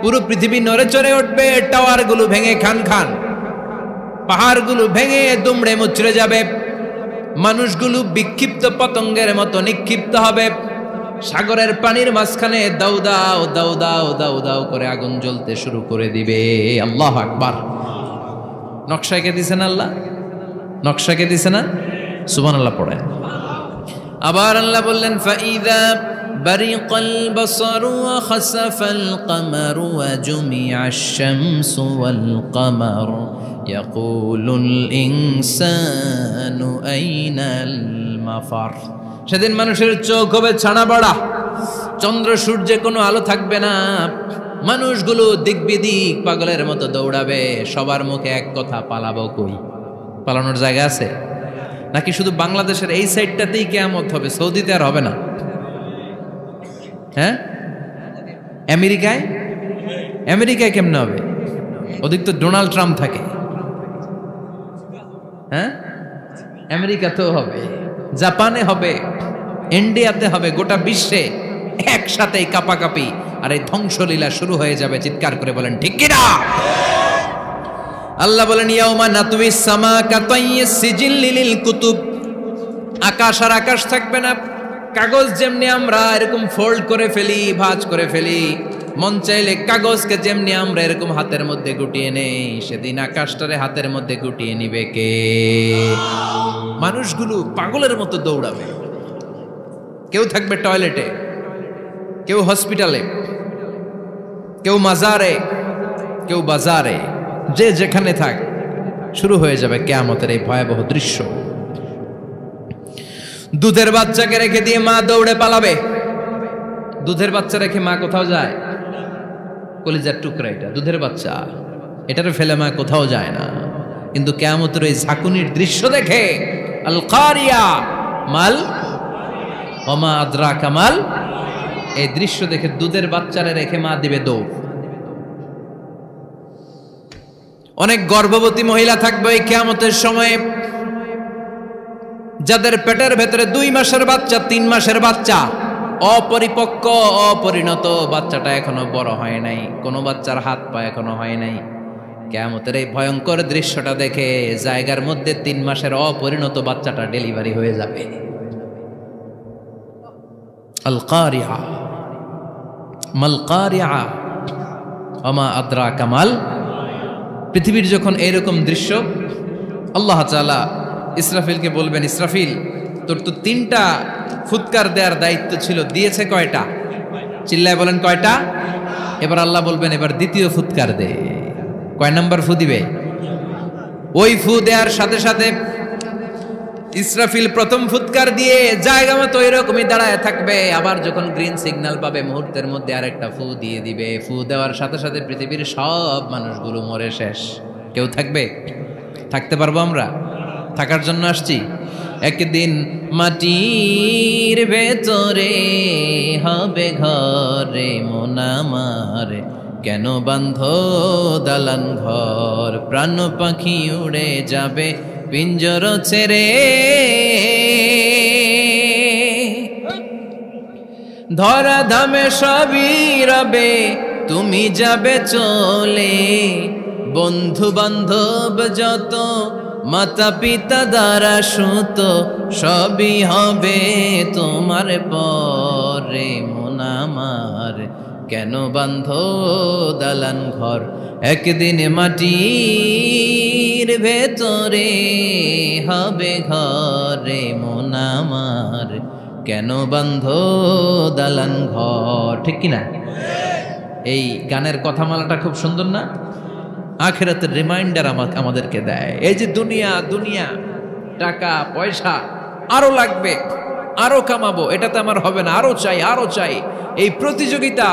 পুরো পৃথিবী নড়ে চড়ে উঠবে, টাওয়ারগুলো ভেঙে খান খান, পাহাড়গুলো ভেঙে দুমড়ে মুচড়ে যাবে, মানুষগুলো বিক্ষিপ্ত পতঙ্গের মতো নিক্ষিপ্ত হবে, সাগরের পানির মাঝখানে দাউ দাউ দাউ দাউ দাউ দাউ করে আগুন জ্বলতে শুরু করে দিবে। আল্লাহু আকবার। নকশা কে দিছেন আল্লাহ? নকশা কে দিছেন না? সুবহানাল্লাহ পড়েন। আবার আল্লাহ বললেন ফাইদা বারিকাল বাসারু ওয়া খাসাফাল কমারু ওয়া জুমিআশ শামসু ওয়াল কমার ইয়াকুলুল ইনসানু আইনাল মাফার। সেদিন মানুষের চোখ হবে ছানা বড়া, চন্দ্র সূর্যে কোনো আলো থাকবে না, মানুষগুলো দিক বিদিক পাগলের মতো দৌড়াবে, সবার মুখে এক কথা, পালাবো কই? পালানোর জায়গা আছে নাকি শুধু বাংলাদেশের এই সাইডটাতেই কিয়ামত হবে? সৌদিতে আর হবে না? হ্যাঁ, আমেরিকায় আমেরিকায় কেমনে হবে? ওদিক তো ডোনাল্ড ট্রাম্প থাকে। হ্যাঁ, আমেরিকাতেও হবে, জাপানে হবে, ইন্ডিয়াতে হবে, গোটা বিশ্বে একসাথে কাপাকাপি আর এই ধ্বংসলীলা শুরু হয়ে যাবে। চিৎকার করে বলেন ঠিক কিনা? আল্লাহ বলেন ইয়াউমা নাতুইস সামা কাতাইয়িস সিজিল্লি লিল কুতুব। আকাশ আর আকাশ থাকবে না, কাগজ যেমনি আমরা এরকম ফোল্ড করে ফেলি, ভাঁজ করে ফেলি, মন চাইলে কাগজকে যেমনি আমরা এরকম হাতের মধ্যে গুটিয়ে নেই, সেদিন আকাশটারে হাতের মধ্যে গুটিয়ে নিবে কে? মানুষগুলো পাগলের মতো দৌড়াবে। কেউ থাকবে টয়লেটে, কেউ হসপিটালে, কেউ মাজারে, কেউ বাজারে, যে যেখানে থাক, শুরু হয়ে যাবে কিয়ামতের এই ভয়াবহ দৃশ্য। দুধের বাচ্চাকে রেখে দিয়ে মা দৌড়ে পালাবে। দুধের বাচ্চা রেখে মা কোথাও যায়? কলিজার টুকরা এটা, দুধের বাচ্চা, এটারে ফেলে মা কোথাও যায় না। কিন্তু কিয়ামতের এই ঝাঁকুনির দৃশ্য দেখে, আল কারিয়া মাল ওমা আদরাকা মাল, এই দৃশ্য দেখে দুধের বাচ্চারে রেখে মা দিবে দৌড়। অনেক গর্ভবতী মহিলা থাকবে এই কিয়ামতের সময়ে, যাদের পেটের ভেতরে 2 মাসের বাচ্চা, 3 মাসের বাচ্চা, অপরিপক্ক অপরিণত, বাচ্চাটা এখনো বড় হয় নাই, কোনো বাচ্চার হাত পা এখনো হয় নাই। কিয়ামতের এই ভয়ঙ্কর দৃশ্যটা দেখে জায়গার মধ্যে 3 মাসের অপরিণত বাচ্চাটা ডেলিভারি হয়ে যাবে। আল কারিয়া মাল কারিয়া ওমা আদরাকা মাল। পৃথিবীর যখন এইরকম দৃশ্য, আল্লাহ তাআলা ইসরাফিলকে বলবেন, ইসরাফিল তোর তো 3টা ফুৎকার দেওয়ার দায়িত্ব ছিল, দিয়েছে কয়টা? চিল্লায় বলেন কয়টা? এবার আল্লাহ বলবেন এবার দ্বিতীয় ফুৎকার দে। কয় নাম্বার ফু দিবে? ওই ফু দেওয়ার সাথে সাথে ইসরাফিল প্রথম ফুৎকার দিয়ে জায়গা মতো এরকমই দাঁড়ায় থাকবে, আবার যখন গ্রিন সিগন্যাল পাবে মুহূর্তের মধ্যে আরেকটা ফু দিয়ে দিবে। ফু দেওয়ার সাথে সাথে পৃথিবীর সব মানুষগুলো মরে শেষ। কেউ থাকবে? থাকতে পারবো আমরা? থাকার জন্য আসছি। একদিন মাটির ভেতরে হবে ঘরে মন আমার, কেন বান্ধ দালান ঘর, প্রাণ পাখি উড়ে যাবে পিঞ্জর ছেড়ে, ধরা ধামে সবই রবে তুমি যাবে চলে, বন্ধু বান্ধব যত মাতা পিতা দ্বারা সুত সবই হবে তোমার পরে মন আমার, কেন বান্ধ দালান ঘর, একদিন মাটির ভেতরে হবে ঘরে মন আমার, কেন বান্ধ দালান ঘর। ঠিক কিনা? এই গানের কথামালাটা খুব সুন্দর না? আখিরাতের রিমাইন্ডার আমাদেরকে দেয়। এই যে দুনিয়া দুনিয়া, টাকা পয়সা আরো লাগবে, আরো কামাবো, এটাতে আমার হবে না, আরো চাই আরো চাই। এই প্রতিযোগিতা,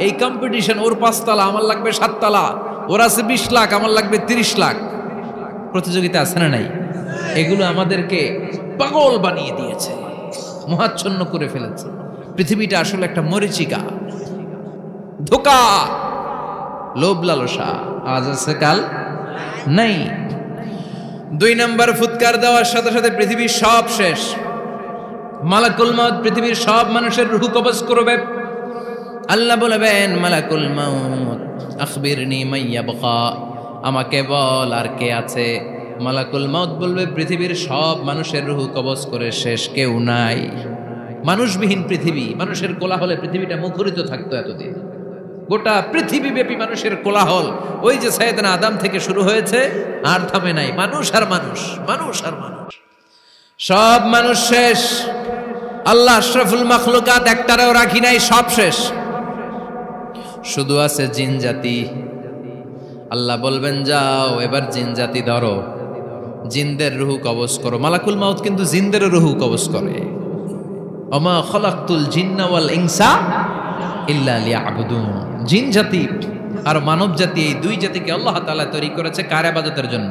এই কম্পিটিশন, ওর 5 তলা আমার লাগবে 7 তলা, ওর আছে 20 লাখ আমার লাগবে 30 লাখ, প্রতিযোগিতা আছে না নাই? এগুলো আমাদেরকে পাগল বানিয়ে দিয়েছে, মোহাচ্ছন্ন করে ফেলেছে। পৃথিবীটা আসলে একটা মরীচিকা, ধোঁকা, লোভ লালসা, আজ আছে কাল নাই। 2 নাম্বার ফুৎকার দেওয়ার সাথে সাথে পৃথিবীর সব শেষ। মালাকুল মউত পৃথিবীর সব মানুষের রূহ কবজ করবে। আল্লাহ বলবেন মালাকুল মাউত আখবিরনি মাইয়াবকা, আমাকে বল আর কে আছে। মালাকুল মাউত বলবে পৃথিবীর সব মানুষের রুহু কবজ করে শেষ, কেউ নাই। মানুষবিহীন পৃথিবী, মানুষের কোলাহলে পৃথিবীটা মুখরিত থাকতো এতদিন। গোটা পৃথিবীব্যাপী মানুষের কোলাহল, ওই যে সাইয়েদনা আদম থেকে শুরু হয়েছে আর থামে নাই। মানুষ আর মানুষ, মানুষ আর মানুষ, সব মানুষ শেষ। আল্লাহ আশরাফুল মাখলুকাত একটারেও রাখি নাই, সব শেষ। শুধু আছে জিন জাতি। আল্লাহ বলবেন যাও এবার জিন জাতি ধরো, জিনদের রুহু কবজ করো। মালাকুল মাউত কিন্তু জিনদের রুহু কবজ করে। ওমা খলাকতুল জিন্না ওয়াল ইনসা ইল্লা লিয়াবুদুন। জিন জাতি আর মানব জাতি, এই দুই জাতিকে আল্লাহ তাআলা তৈরি করেছে কার ইবাদতের জন্য।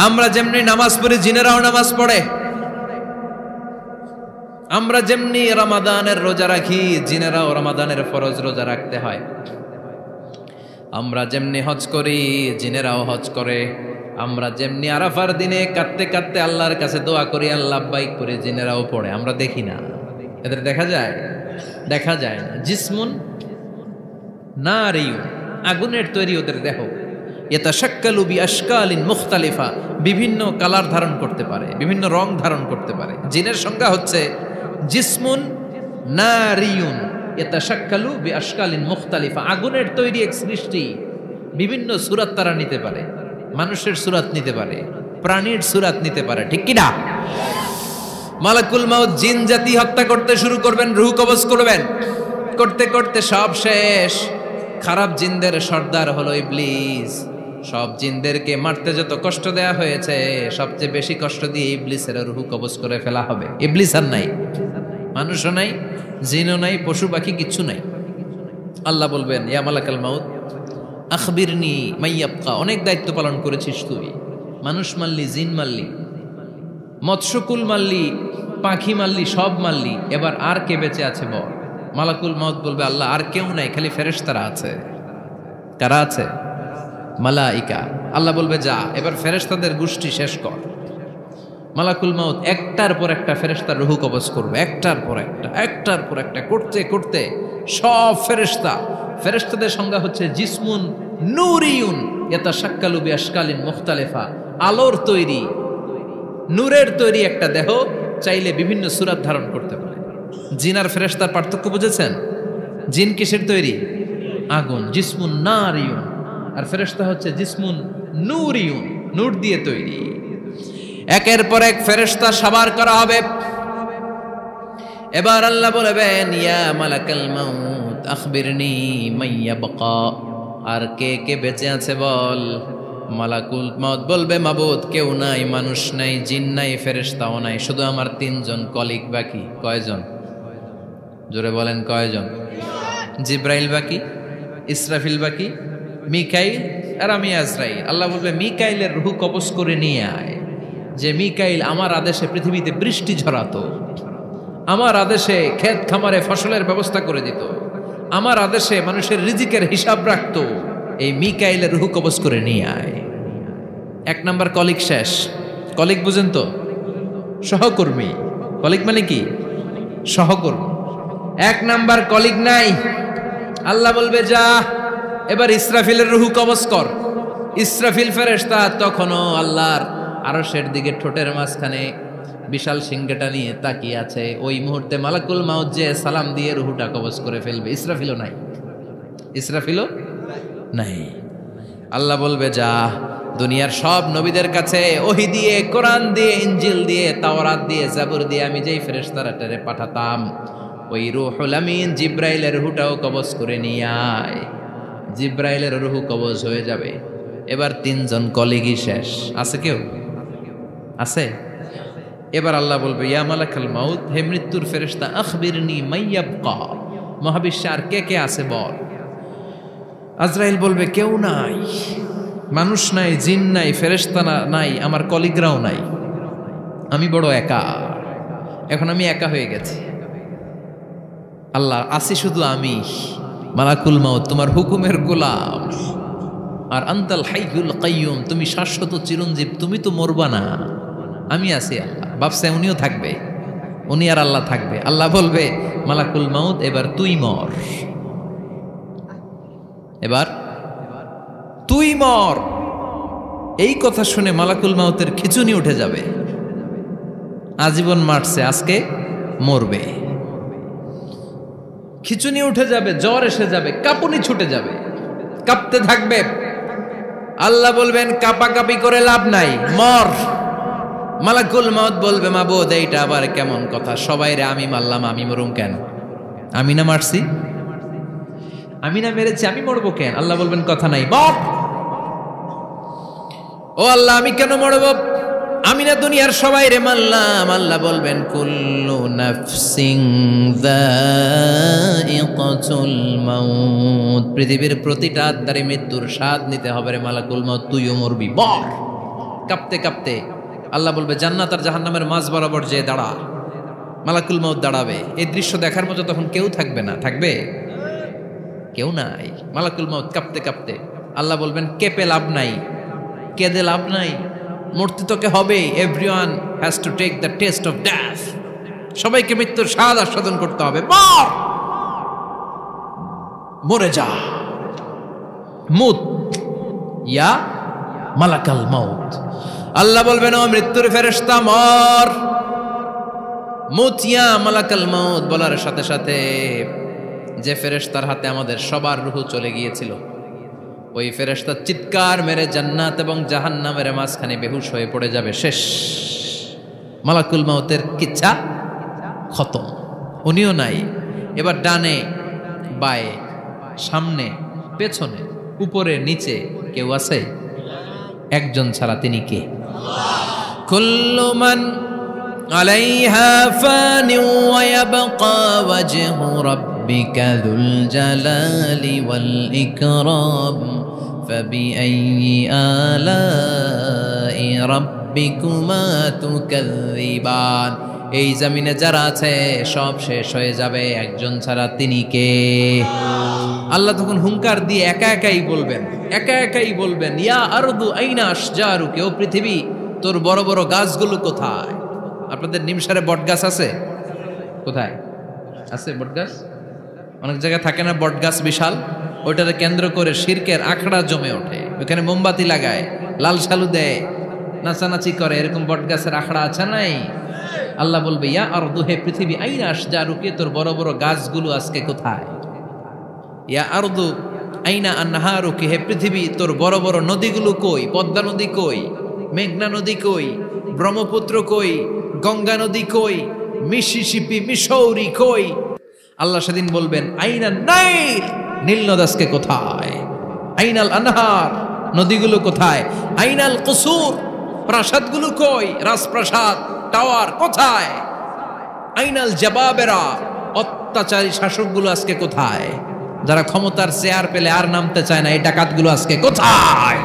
আমরা যেমনি নামাজ পড়ি, জিনেরাও নামাজ পড়ে। আমরা যেমনি রমাদানের রোজা রাখি, জিনেরাও রমাদানের ফরজ রোজা রাখতে হয়। আমরা যেমনি হজ করি, জিনেরাও হজ করে। আমরা যেমনি আরাফার দিনে কাঁদতে কাঁদতে আল্লাহর কাছে দোয়া করি, আল্লাহ লাব্বাইক করে, জিনেরাও পড়ে। আমরা দেখি না, এদের দেখা যায়? দেখা যায় না। জিসমুন নারিয়ুন, আগুনের তৈরি ওদের দেহ। ইয়াতাশাক্কালু বিআশকালিন মুখতালিফা, বিভিন্ন কালার ধারণ করতে পারে, বিভিন্ন রং ধারণ করতে পারে। জিনের সংজ্ঞা হচ্ছে জিসমুন নারিয়ুন ইয়াতাশাক্কালু বিআশকালিন মুখতালিফা, আগুনের তৈরি এক সৃষ্টি। বিভিন্ন সূরত তারা নিতে পারে, মানুষের সূরত নিতে পারে, প্রাণীর সূরত নিতে পারে, ঠিক কি না? মালাকুল মাউত জিন জাতি হত্যা করতে শুরু করবেন, রূহ কবজ করবেন। করতে করতে সব শেষ। খারাপ জিনদের সর্দার হলো ইবলিস। সব জিনদেরকে মারতে যত কষ্ট দেয়া হয়েছে, সবচেয়ে বেশি কষ্ট দিয়ে ইবলিসের রূহ কবজ করে ফেলা হবে। ইবলিস আর নাই, মানুষও নাই, জিনও নাই, পশু পাখি কিচ্ছু নাই। আল্লাহ বলবেন ইয়া মালাকাল মাউত আখবিরনি মাইয়াবকা, অনেক দায়িত্ব পালন করেছিস তুই। মানুষ মারলি, জিন মারলি, মৎস্যকুল মারলি, পাখি মারলি, সব মারলি, এবার আর কে বেঁচে আছে বল। মালাকুল মাউত বলবে আল্লাহ আর কেউ নাই, খালি ফেরেশতারা আছে। কারা আছে? মালাইকা। আল্লাহ বলবে যা এবার ফেরেশতাদের গোষ্ঠী শেষ কর। মালাকুল মাউত একটার পর একটা ফেরেশতার রূহ কবজ করবে, একটার পর একটা, একটার পর একটা, করতে করতে সব ফেরেশতা। ফেরেশতাদের সংজ্ঞা হচ্ছে জিসমুন নূরিয়ুন ইয়াতাশাক্কালু বিআশকালিন মুখতালিফা, আলোর তৈরি, নূরের তৈরি একটা দেহ, চাইলে বিভিন্ন সূরত ধারণ করতে পারে। জিন আর ফেরেশতার পার্থক্য বুঝেছেন? জিন কিসের তৈরি? আগুন, জিসমুন নারিয়ুন। আর ফেরেশতা হচ্ছে জিসমুন নূরিয়ুন, নূর দিয়ে তৈরি। একের পর এক ফেরেশতা সাবার করা হবে। এবার আল্লাহ বলবেন ইয়া মালাকাল মাউত আখবিরনি মাইয়াবকা, আর কে কে বেঁচে আছে বল। মালাকুল মাউত বলবে মাবুদ কেউ নাই, মানুষ নাই, জিন নাই, ফেরেশতাও নাই, শুধু আমার তিনজন কলিগ বাকি। কয়জন? জোরে বলেন কয়জন? জিব্রাইল বাকি, ইসরাফিল বাকি, মিকাইল আর আমি আজরাইল। আল্লাহ বলবে মিকাইলের রূহ কবজ করে নিয়ে আয়। যে মিকাইল আমার আদেশে পৃথিবীতে বৃষ্টি ঝরাতো, আমার আদেশে ক্ষেত খামারে ফসলের ব্যবস্থা করে দিত, আমার আদেশে মানুষের রিজিকের হিসাব রাখতো, এই মিকাইলের রূহ কবজ করে নিয়ে আয়। এক নাম্বার কলিগ শেষ। কলিগ বুঝেন তো? সহকর্মী। কলিগ মানে কি? সহকর্মী। এক নাম্বার কলিগ নাই। আল্লাহ বলবে যা এবার ইসরাফিলের রূহ কবজ কর। ইসরাফিল ফেরেশতা তখনও আল্লাহর আরশের দিকে ঠোঁটের মাঝখানে বিশাল সিংহটা নিয়ে তাকিয়ে আছে। ওই মুহূর্তে মালাকুল মাউত যে সালাম দিয়ে রূহটা কবজ করে ফেলবে। ইসরাফিলও নাই, ইসরাফিলও নাই। আল্লাহ বলবে যা দুনিয়ার সব নবীদের কাছে ওহী দিয়ে, কোরআন দিয়ে, ইনজিল দিয়ে, তাওরাত দিয়ে, জাবুর দিয়ে আমি যেই ফেরেশতারা পাঠাতাম, ওই রূহুল আমিন জিব্রাইলের রূহটাও কবজ করে নিয়ে আয়। জিব্রাইলের রূহ কবজ হয়ে যাবে। এবার তিনজন কলিগই শেষ। আছে কেউ? আছে? এবার আল্লাহ বলবে ইয়া মালাকাল মাউত, হে মৃত্যুর ফেরেশতা আখবিরনি মাইয়াবকা, মহাবিশ্বে আর কে কে আছে বল। আজরাইল বলবে কেউ নাই, মানুষ নাই, জিন নাই, ফেরেশতা নাই, আমার কলিগরাও নাই, আমি বড় একা। এখন আমি একা হয়ে গেছি। আল্লাহ আসি শুধু আমি। মালাকুল মাউত তোমার হুকুমের গোলাম, আর আনতাল হাইয়ুল কাইয়ুম, তুমি শাশ্বত চিরঞ্জীব, তুমি তো মরবা না, আমি আছি। আল্লাহ ভাবছে উনিও থাকবে, উনি আর আল্লাহ থাকবে। আল্লাহ বলবে মালাকুল মাউত এবার তুই মর। এবার তুই মর, এই কথা শুনে মালাকুল মাউতের খিচুনি উঠে যাবে। আজীবন মারছে, আজকে মরবে। খিচুনি উঠে যাবে, জ্বর এসে যাবে, কাঁপুনি ছুটে যাবে, কাঁপতে থাকবে। আল্লাহ বলবেন কাঁপাকাঁপি করে লাভ নাই, মর। মালাকুল মাউত বলবে মাবুদ এইটা আবার কেমন কথা, সবাই রে আমি মারলাম, আমি মরুম কেন? আমি না মারছি, আমি না মেরেছি, আমি মরবো কেন? আল্লাহ বলবেন কথা নাই, মর। ও আল্লাহ আমি কেন মরব? আমি না দুনিয়ার সবাই রে মারলাম। আল্লাহ বলবেন কুল্লু নাফসিন যায়িকাতুল মাউত, পৃথিবীর প্রতিটা আত্মারে মৃত্যুর স্বাদ নিতে হবে রে মালাকুল মাউত, তুইও মরবি, মর। কাঁপতে কাঁপতে আল্লাহ বলবে জান্নাত আর জাহান্নামের মাঝ বরাবর যে দাঁড়া। মালাকুল মাউত দাঁড়াবে, এই দৃশ্য দেখার মতো তখন কেউ থাকবে না, থাকবে কেউ নাই। মালাকুল মাউত কাঁপতে কাঁপতে আল্লাহ বলবেন কেঁপে লাভ নাই, কেঁদে লাভ নাই, মরতে তোকে হবে। Everyone has to take the test of death, সবাইকে মৃত্যুর স্বাদ আস্বাদন করতে হবে, মর, মরে যা। মুত ইয়া মালাকাল মাউত। আল্লাহ বলবেন ও মৃত্যুর ফেরেশতা মর। মুত ইয়া মালাকাল মাউত বলার সাথে সাথে যে ফেরেশতার হাতে আমাদের সবার রূহ চলে গিয়েছিল, ওই ফেরেশতা চিৎকার মেরে জান্নাত এবং জাহান্নামের মাঝখানে বেহুশ হয়ে পড়ে যাবে, শেষ। মালাকুল মাউতের কিচ্ছা খতম, উনিও নাই। এবার ডানে বায়ে সামনে পেছনে উপরে নিচে কেউ আছে? একজন ছাড়া, তিনি কে? কুল্লু মান আলাইহা ফানি ওয়া ইয়াবকা ওয়াজহু রাব্বিকা যুল জালালি ওয়াল ইকরাম ফাবিআইয়ি আলাই রাব্বিকুমা তুকাযযিবান। এই জমিনে যারা আছে সব শেষ হয়ে যাবে, একজন ছাড়া, তিনি কে? আল্লাহ তখন হুঙ্কার দিয়ে একা একাই বলবেন, একা একাই বলবেন ইয়া আরদু আইনা আশজারুকি, ও পৃথিবী তোর বড় বড় গাছগুলো কোথায়? আপনাদের নিমসারে বট গাছ আছে? কোথায় আছে বট গাছ? অনেক জায়গায় থাকে না বট গাছ বিশাল, ওইটারে কেন্দ্র করে শিরকের আখড়া জমে ওঠে, ওখানে মোমবাতি লাগায়, লাল সালু দেয়, নাচানাচি করে, এরকম বট গাছের আখড়া আছে নাই? আল্লাহ বলবে ইয়া আরদু, হে পৃথিবী, আইনা আশজারুকি, তোর বড় বড় গাছগুলো আজকে কোথায়? ইয়া আরদু আইনা আনহারুকি, হে পৃথিবী তোর বড় বড় নদীগুলো কই? পদ্মা নদী কই? মেঘনা নদী কই? ব্রহ্মপুত্র কই? গঙ্গা নদী কই? মিসিসিপি, মিসৌরি কই? আল্লাহ সেদিন বলবেন আইনা নাইল, নীল নদ আজকে কোথায়? আইনাল আনহার, নদীগুলো কোথায়? আইনাল কুসুর, প্রাসাদগুলো কই? রাজপ্রাসাদ, টাওয়ার কোথায়? আইনাল জাবাবেরা, অত্যাচারী শাসকগুলো আজকে কোথায়? যারা ক্ষমতার চেয়ার পেলে আর নামতে চায় না, এই ডাকাতগুলো আজকে কোথায়?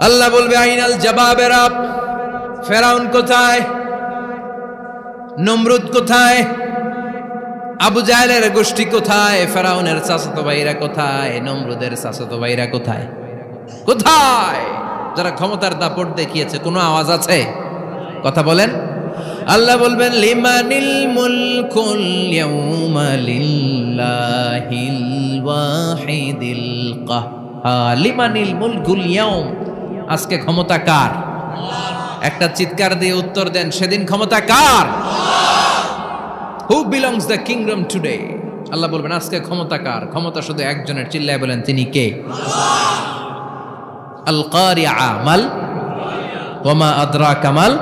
আল্লাহ বলবে আইনাল জাবাবেরা, ফেরাউন কোথায়? নমরুদ কোথায়? আবু জাহেলের গোষ্ঠী কোথায়? ফেরাউনের চাচাতো ভাইরা কোথায়? নমরুদের চাচাতো ভাইরা কোথায়? কোথায়? যারা ক্ষমতার দাপট দেখিয়েছে, কোনো আওয়াজ আছে? কথা বলেন। আল্লাহ বলবেন লিমানিল মুলকুল ইয়াউমা লিল্লাহিল ওয়াহিদিল কাহ্হার, লিমানিল মুলকুল ইয়াউম, আজকে ক্ষমতা কার? একটা চিৎকার দিয়ে উত্তর দেন, সেদিন ক্ষমতা কার? Who belongs the kingdom today? আল্লাহ বলবেন আজকে ক্ষমতা কার? ক্ষমতা শুধু একজনের, চিল্লায় বলেন তিনি কে? আল কারিআ, মাল ওয়া মা আদরাকা মাল